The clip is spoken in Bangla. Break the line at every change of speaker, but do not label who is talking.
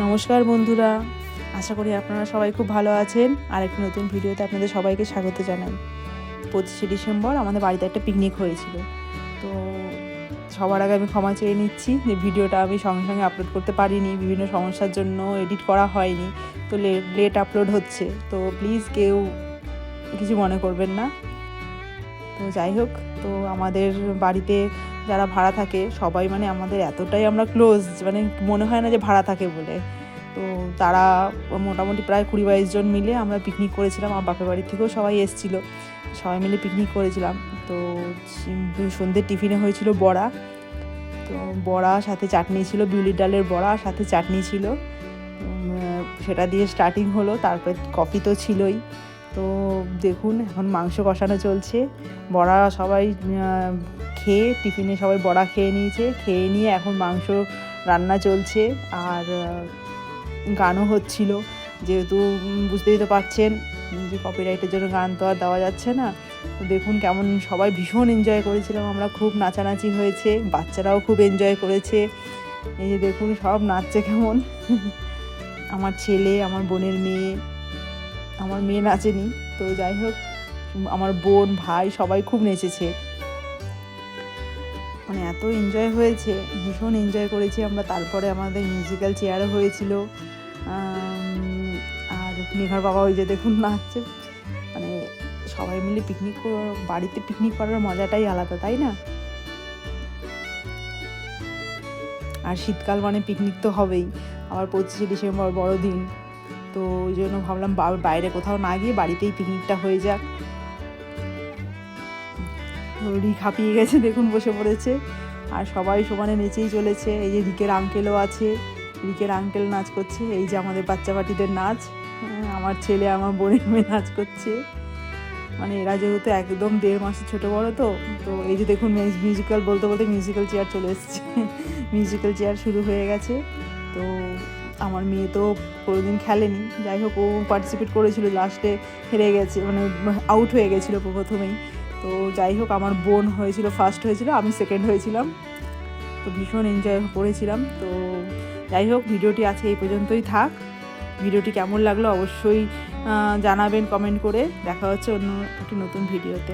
নমস্কার বন্ধুরা, আশা করি আপনারা সবাই খুব ভালো আছেন। আর একটি নতুন ভিডিওতে আপনাদের সবাইকে স্বাগত জানাই। 25শে ডিসেম্বর আমাদের বাড়িতে একটা পিকনিক হয়েছিল। তো সবার আগে আমি ক্ষমা চেয়ে নিচ্ছি যে ভিডিওটা আমি সঙ্গে সঙ্গে আপলোড করতে পারিনি, বিভিন্ন সমস্যার জন্য এডিট করা হয়নি, তো লেট আপলোড হচ্ছে। তো প্লিজ কেউ কিছু মনে করবেন না। তো যাই হোক, তো আমাদের বাড়িতে যারা ভাড়া থাকে সবাই মানে আমাদের এতটাই আমরা ক্লোজ, মানে মনে হয় না যে ভাড়া থাকে বলে। তো তারা মোটামুটি প্রায় 20-22 জন মিলে আমরা পিকনিক করেছিলাম। আমার বাপের বাড়ি থেকেও সবাই এসেছিলো, সবাই মিলে পিকনিক করেছিলাম। তো সন্ধ্যের টিফিনে হয়েছিল বড়া, তো বড়া সাথে চাটনি ছিল, বিউলির ডালের বড়া সাথে চাটনি ছিল। সেটা দিয়ে স্টার্টিং হলো, তারপরে কফি তো ছিলই। তো দেখুন এখন মাংস কষানো চলছে। বড়া সবাই খেয়ে টিফিনে সবাই বড়া খেয়ে নিয়েছে, খেয়ে নিয়ে এখন মাংস রান্না চলছে। আর গানও হচ্ছিল, যেহেতু বুঝতেই তো পারছেন যে কপিরাইটের জন্য গান তো আর দেওয়া যাচ্ছে না। তো দেখুন কেমন সবাই ভীষণ এনজয় করেছিলাম আমরা, খুব নাচানাচি হয়েছে, বাচ্চারাও খুব এনজয় করেছে। এই যে দেখুন সব নাচছে কেমন। আমার ছেলে, আমার বোনের মেয়ে, আমার মেয়ে নাচেনি, তো যাই হোক আমার বোন ভাই সবাই খুব নেচেছে, মানে এত এনজয় হয়েছে, ভীষণ এনজয় করেছি আমরা। তারপরে আমাদের মিউজিক্যাল চেয়ারও হয়েছিল। আর মেঘার বাবা ওই যে দেখুন নাচছে, মানে সবাই মিলে পিকনিক, বাড়িতে পিকনিক করার মজাটাই আলাদা, তাই না? আর শীতকাল মানে পিকনিক তো হবেই, আবার 25শে ডিসেম্বর বড়দিন, তো ওই জন্য ভাবলাম বাইরে কোথাও না গিয়ে বাড়িতেই পিকনিকটা হয়ে যাক। রিক হাঁপিয়ে গেছে, দেখুন বসে পড়েছে, আর সবাই সমানে নেচেই চলেছে। এই যে রিকের আঙ্কেলও আছে, রিকের আঙ্কেল নাচ করছে। এই যে আমাদের বাচ্চা পাটিদের নাচ, আমার ছেলে আমার বোনের মেয়ে নাচ করছে। মানে এরা যেহেতু একদম 1.5 মাসের ছোটো বড়ো, তো এই যে দেখুন মিউজিক্যাল বলতে বলতে মিউজিক্যাল চেয়ার চলে এসেছে। মিউজিক্যাল চেয়ার শুরু হয়ে গেছে। তো আমার মেয়ে তো কোনোদিন খেলেনি, যাই হোক ও পার্টিসিপেট করেছিল, লাস্টে হেরে গেছে, মানে আউট হয়ে গেছিলো প্রথমেই। তো যাই হোক আমার বোন হয়েছিল, ফার্স্ট হয়েছিল, আমি সেকেন্ড হয়েছিলাম। তো ভীষণ এনজয় করেছিলাম। তো যাই হোক ভিডিওটি আছে এই পর্যন্তই থাক। ভিডিওটি কেমন লাগলো অবশ্যই জানাবেন কমেন্ট করে। দেখা হচ্ছে অন্য একটি নতুন ভিডিওতে।